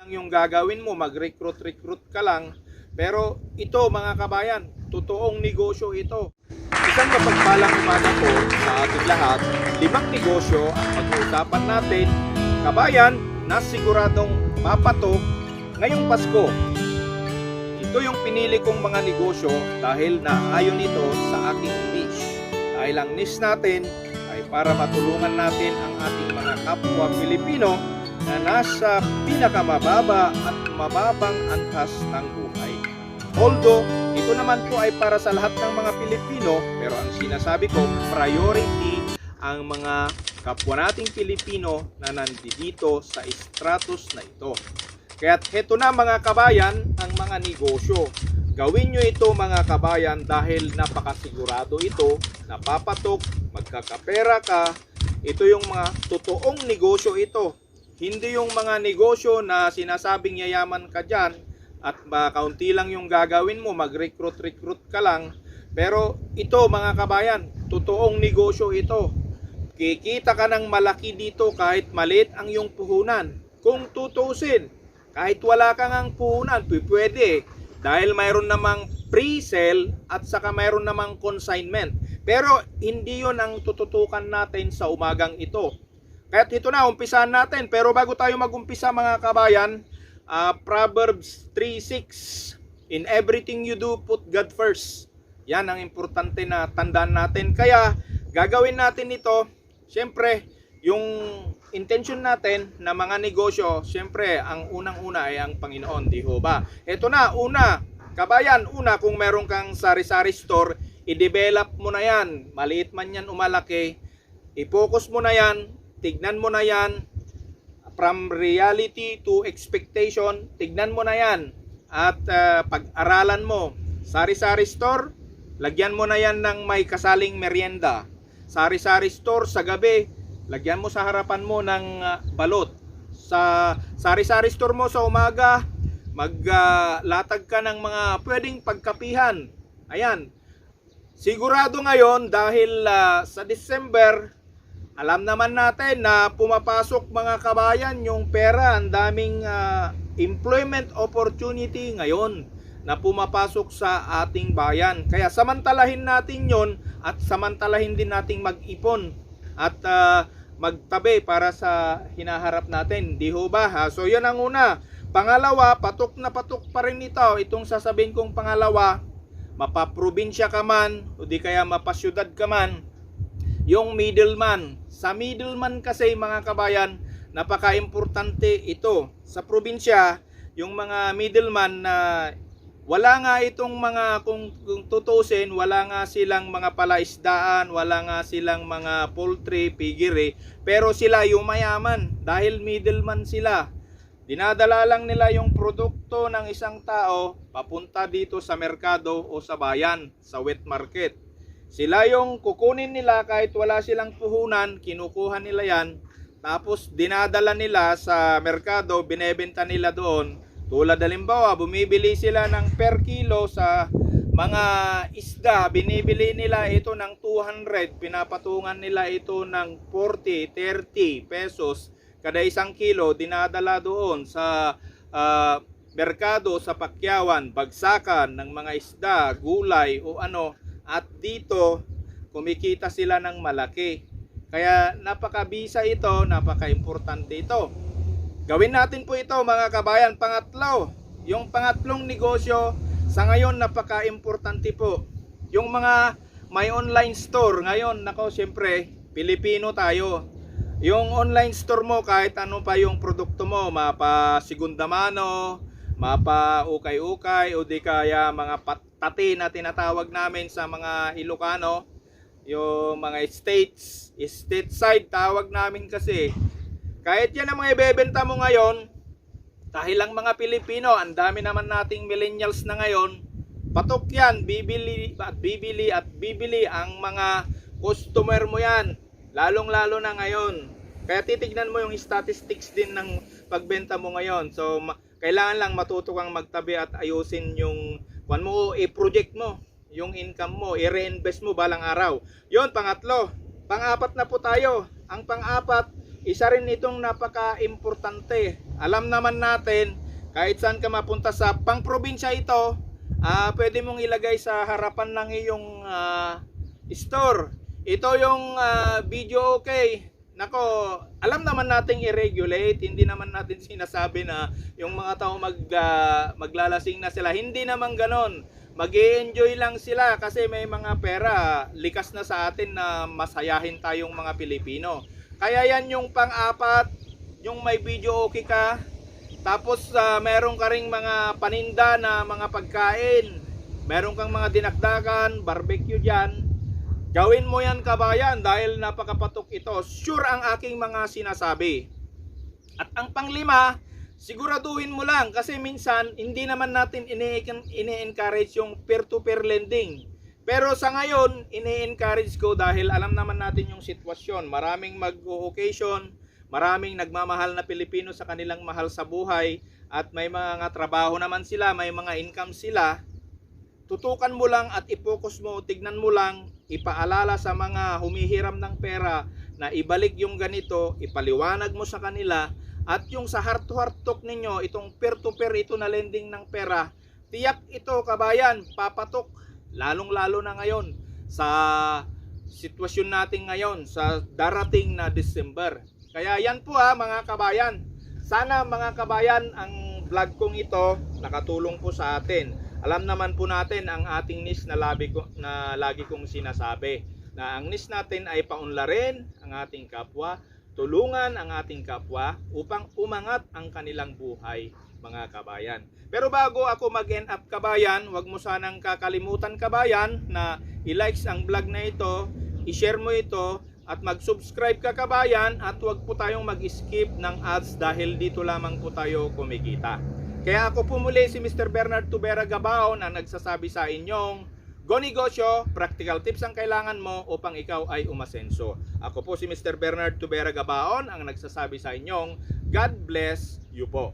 Yung gagawin mo, mag-recruit ka lang. Pero ito mga kabayan, totoong negosyo ito. Isang mapagpalang umaga po sa ating lahat, 5 negosyo ang pag-uusapan natin, kabayan, na siguradong mapatok ngayong Pasko. Ito yung pinili kong mga negosyo dahil naayon ito sa aking niche. Dahil ang niche natin ay para matulungan natin ang ating mga kapwa Pilipino na nasa pinakamababa at mababang antas ng buhay. Although, ito naman po ay para sa lahat ng mga Pilipino, pero ang sinasabi ko, priority ang mga kapwa nating Pilipino na nandito sa stratus na ito. Kaya heto na mga kabayan, ang mga negosyo. Gawin nyo ito mga kabayan dahil napakasigurado ito, napapatok, magkakapera ka. Ito yung mga totoong negosyo ito. Hindi yung mga negosyo na sinasabing yayaman ka dyan at kaunti lang yung gagawin mo, mag-recruit ka lang. Pero ito mga kabayan, totoong negosyo ito. Kikita ka ng malaki dito kahit maliit ang iyong puhunan. Kung tutusin, kahit wala kang ang puhunan, pwede. Dahil mayroon namang pre-sale at saka mayroon namang consignment. Pero hindi yon ang tututukan natin sa umagang ito. Kaya ito na, umpisahan natin. Pero bago tayo mag-umpisa mga kabayan, Proverbs 3:6, in everything you do, put God first. Yan ang importante na tandaan natin. Kaya gagawin natin ito, siyempre, yung intention natin na mga negosyo, siyempre, ang unang-una ay ang Panginoon, di ho ba? Ito na, una, kabayan, kung meron kang sari-sari store, i-develop mo na yan. Maliit man yan o malaki, i-focus mo na yan, tignan mo na yan, from reality to expectation, tignan mo na yan. At pag-aralan mo, sari-sari store, lagyan mo na yan ng may kasaling merienda. Sari-sari store sa gabi, lagyan mo sa harapan mo ng balot. Sa sari-sari store mo sa umaga, maglatag ka ng mga pwedeng pagkapihan. Ayan. Sigurado ngayon dahil sa December, alam naman natin na pumapasok mga kabayan yung pera, ang daming employment opportunity ngayon na pumapasok sa ating bayan. Kaya samantalahin natin yon at samantalahin din nating mag-ipon at magtabi para sa hinaharap natin. Di ho ba? So yun ang una. Pangalawa, patok na patok pa rin ito. Itong sasabihin kong pangalawa, mapaprobinsya ka man o di kaya mapasyudad ka man, yung middleman. Sa middleman kasi mga kabayan, napaka-importante ito. Sa probinsya, yung mga middleman na wala nga itong mga, kung tutusin, wala nga silang mga palaisdaan, wala nga silang mga poultry, piggery, pero sila yung mayaman dahil middleman sila. Dinadala lang nila yung produkto ng isang tao papunta dito sa merkado o sa bayan, sa wet market. Sila yung kukunin nila kahit wala silang puhunan, kinukuha nila yan, tapos dinadala nila sa merkado, binebenta nila doon. Tulad halimbawa, bumibili sila ng per kilo sa mga isda, binibili nila ito ng 200, pinapatungan nila ito ng 40, 30 pesos kada isang kilo, dinadala doon sa merkado, sa pakyawan, bagsakan ng mga isda, gulay o ano. At dito, kumikita sila ng malaki. Kaya napakabisa ito, napaka-importante ito. Gawin natin po ito mga kabayan. Pangatlo, yung pangatlong negosyo, sa ngayon napaka-importante po. Yung mga may online store, ngayon, nako siyempre, Pilipino tayo. Yung online store mo, kahit ano pa yung produkto mo, mapa segunda mano, mapa ukay-ukay, o di kaya mga tati na tinatawag namin sa mga Ilocano, yung mga stateside tawag namin kasi. Kahit yan ang mga ibebenta mo ngayon, dahil ang mga Pilipino, ang dami naman nating millennials na ngayon, patok yan, bibili at bibili ang mga customer mo yan, lalong lalo na ngayon. Kaya titignan mo yung statistics din ng pagbenta mo ngayon. So kailangan lang matuto kang magtabi at ayusin yung i-project mo, yung income mo, i-reinvest mo balang araw. Yon, pangatlo. Pang-apat na po tayo. Ang pang-apat, isa rin itong napaka-importante. Alam naman natin, kahit saan ka mapunta sa pang-probinsya ito, pwede mong ilagay sa harapan ng iyong store. Ito yung video okay. Nako, alam naman nating i-regulate, hindi naman natin sinasabi na yung mga tao maglalasing na sila. Hindi naman ganon. Mag-i-enjoy lang sila kasi may mga pera. Likas na sa atin na masayahin tayong mga Pilipino. Kaya yan yung pang-apat, yung may video okay ka. Tapos meron ka ring mga paninda na mga pagkain. Meron kang mga dinakdakan, barbecue dyan. Gawin mo yan kabayan dahil napakapatok ito. Sure ang aking mga sinasabi. At ang panglima, siguraduhin mo lang kasi minsan hindi naman natin ini-encourage yung peer-to-peer lending. Pero sa ngayon, ini-encourage ko dahil alam naman natin yung sitwasyon. Maraming mag-occasion, maraming nagmamahal na Pilipino sa kanilang mahal sa buhay at may mga trabaho naman sila, may mga income sila. Tutukan mo lang at i-focus mo, tignan mo lang, ipaalala sa mga humihiram ng pera na ibalik yung ganito, ipaliwanag mo sa kanila at yung sa heart to heart talk ninyo, itong peer-to-peer ito na lending ng pera, tiyak ito kabayan, papatok, lalong-lalo na ngayon sa sitwasyon natin ngayon sa darating na December. Kaya yan po mga kabayan, sana mga kabayan ang vlog kong ito nakatulong po sa atin. Alam naman po natin ang ating niche na lagi kong sinasabi na ang niche natin ay paunlarin ang ating kapwa, tulungan ang ating kapwa upang umangat ang kanilang buhay mga kabayan. Pero bago ako mag-end up kabayan, huwag mo sanang kakalimutan kabayan na i-likes ang vlog na ito, i-share mo ito at mag-subscribe ka kabayan at huwag po tayong mag-skip ng ads dahil dito lamang po tayo kumikita. Kaya ako po muli si Mr. Bernard Tubera Gabaon ang nagsasabi sa inyong go negosyo, practical tips ang kailangan mo upang ikaw ay umasenso. Ako po si Mr. Bernard Tubera Gabaon ang nagsasabi sa inyong God bless you po.